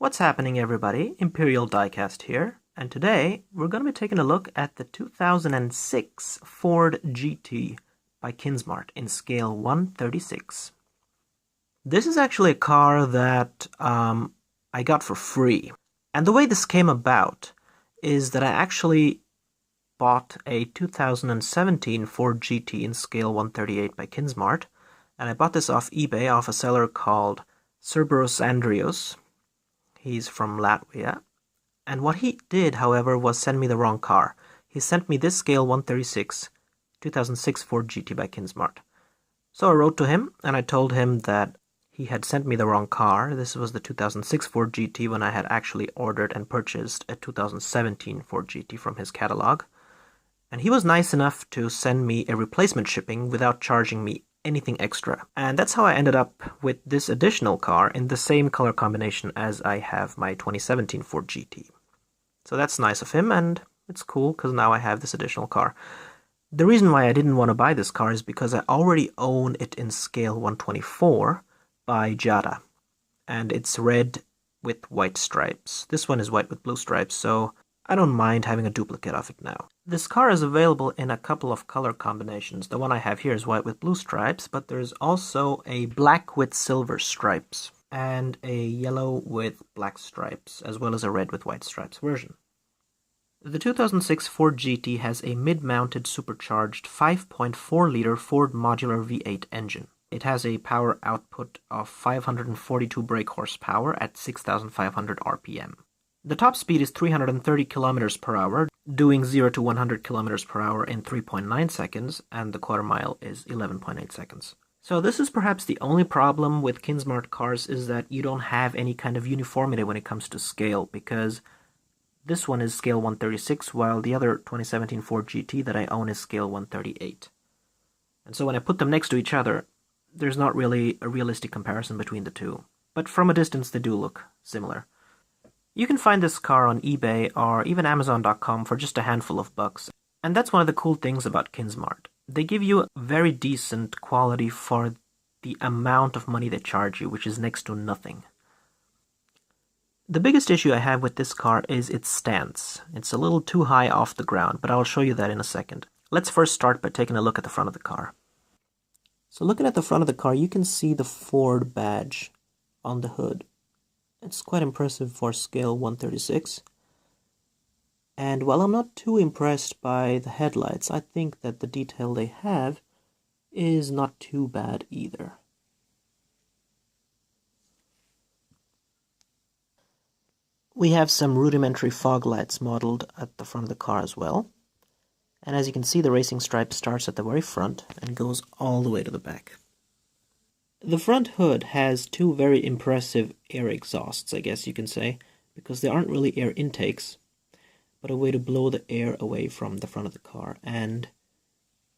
What's happening, everybody? Imperial Diecast here, and today we're going to be taking a look at the 2006 Ford GT by Kinsmart in scale 1/36. This is actually a car that I got for free, and the way this came about is that I actually bought a 2017 Ford GT in scale 1/38 by Kinsmart, and I bought this off eBay off a seller called Cerberus Andrios. He's from Latvia. And what he did, however, was send me the wrong car. He sent me this scale 1/36 2006 Ford GT by Kinsmart. So I wrote to him and I told him that he had sent me the wrong car. This was the 2006 Ford GT when I had actually ordered and purchased a 2017 Ford GT from his catalog. And he was nice enough to send me a replacement shipping without charging me anything extra. And that's how I ended up with this additional car in the same color combination as I have my 2017 Ford GT. So that's nice of him, and it's cool because now I have this additional car. The reason why I didn't want to buy this car is because I already own it in scale 124 by Jada, and it's red with white stripes. This one is white with blue stripes, so I don't mind having a duplicate of it now. This car is available in a couple of color combinations. The one I have here is white with blue stripes, but there's also a black with silver stripes and a yellow with black stripes, as well as a red with white stripes version. The 2006 Ford GT has a mid-mounted supercharged 5.4-liter Ford modular V8 engine. It has a power output of 542 brake horsepower at 6,500 RPM. The top speed is 330 km per hour, doing 0 to 100 km per hour in 3.9 seconds, and the quarter mile is 11.8 seconds. So this is perhaps the only problem with Kinsmart cars, is that you don't have any kind of uniformity when it comes to scale, because this one is scale 1/36, while the other 2017 Ford GT that I own is scale 1/38. And so when I put them next to each other, there's not really a realistic comparison between the two. But from a distance they do look similar. You can find this car on eBay or even Amazon.com for just a handful of bucks. And that's one of the cool things about Kinsmart. They give you very decent quality for the amount of money they charge you, which is next to nothing. The biggest issue I have with this car is its stance. It's a little too high off the ground, but I'll show you that in a second. Let's first start by taking a look at the front of the car. So looking at the front of the car, you can see the Ford badge on the hood. It's quite impressive for scale 1/36. And while I'm not too impressed by the headlights, I think that the detail they have is not too bad either. We have some rudimentary fog lights modeled at the front of the car as well. And as you can see, the racing stripe starts at the very front and goes all the way to the back. The front hood has two very impressive air exhausts, I guess you can say, because they aren't really air intakes, but a way to blow the air away from the front of the car. And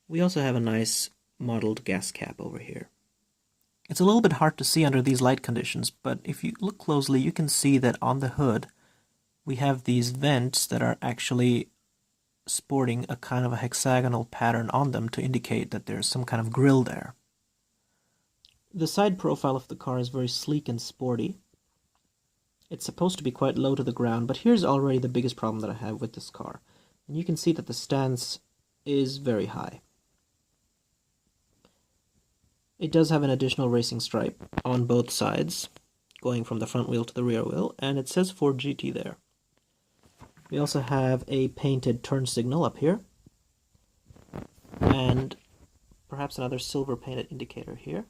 we also have a nice modeled gas cap over here. It's a little bit hard to see under these light conditions, but if you look closely, you can see that on the hood we have these vents that are actually sporting a kind of a hexagonal pattern on them to indicate that there's some kind of grille there. The side profile of the car is very sleek and sporty. It's supposed to be quite low to the ground, but here's already the biggest problem that I have with this car. And you can see that the stance is very high. It does have an additional racing stripe on both sides, going from the front wheel to the rear wheel, and it says Ford GT there. We also have a painted turn signal up here, and perhaps another silver painted indicator here.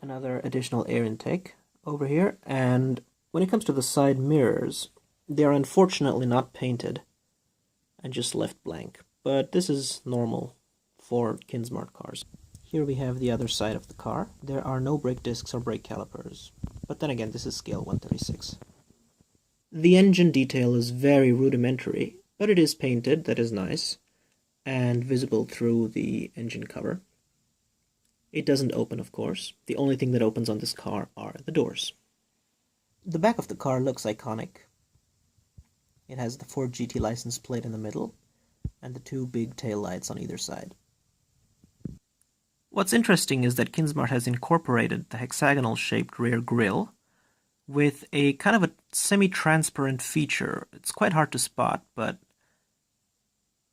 Another additional air intake over here, and when it comes to the side mirrors, they are unfortunately not painted and just left blank, but this is normal for Kinsmart cars. Here we have the other side of the car. There are no brake discs or brake calipers, but then again, this is scale 1/36. The engine detail is very rudimentary, but it is painted, that is nice, and visible through the engine cover. It doesn't open, of course. The only thing that opens on this car are the doors. The back of the car looks iconic. It has the Ford GT license plate in the middle, and the two big tail lights on either side. What's interesting is that Kinsmart has incorporated the hexagonal-shaped rear grille with a kind of a semi-transparent feature. It's quite hard to spot, but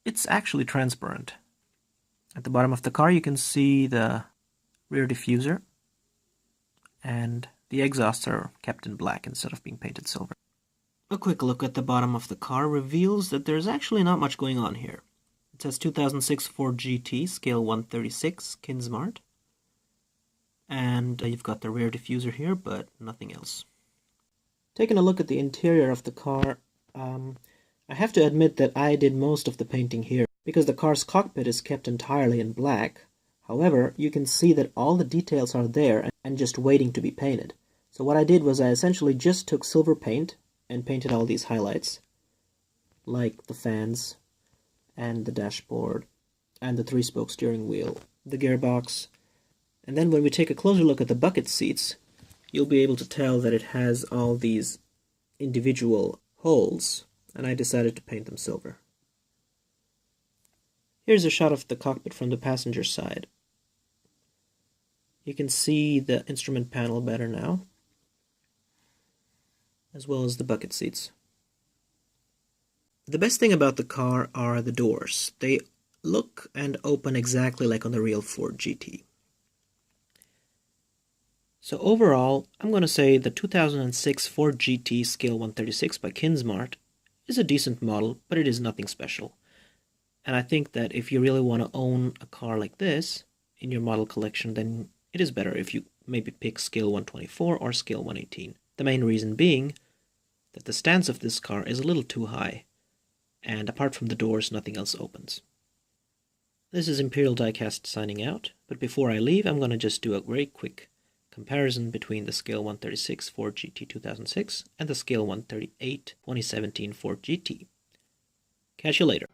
it's actually transparent. At the bottom of the car you can see the rear diffuser, and the exhausts are kept in black instead of being painted silver. A quick look at the bottom of the car reveals that there's actually not much going on here. It says 2006 Ford GT, scale 136, Kinsmart. And you've got the rear diffuser here, but nothing else. Taking a look at the interior of the car, I have to admit that I did most of the painting here, because the car's cockpit is kept entirely in black. However, you can see that all the details are there and just waiting to be painted. So what I did was I essentially just took silver paint and painted all these highlights, like the fans, and the dashboard, and the 3-spoke steering wheel, the gearbox. And then when we take a closer look at the bucket seats, you'll be able to tell that it has all these individual holes, and I decided to paint them silver. Here's a shot of the cockpit from the passenger side. You can see the instrument panel better now, as well as the bucket seats. The best thing about the car are the doors. They look and open exactly like on the real Ford GT. So overall, I'm going to say the 2006 Ford GT Scale 136 by Kinsmart is a decent model, but it is nothing special. And I think that if you really want to own a car like this in your model collection, then it is better if you maybe pick Scale 124 or Scale 118. The main reason being that the stance of this car is a little too high, and apart from the doors, nothing else opens. This is Imperial Diecast signing out, but before I leave, I'm going to just do a very quick comparison between the Scale 136 Ford GT 2006 and the Scale 138 2017 Ford GT. Catch you later.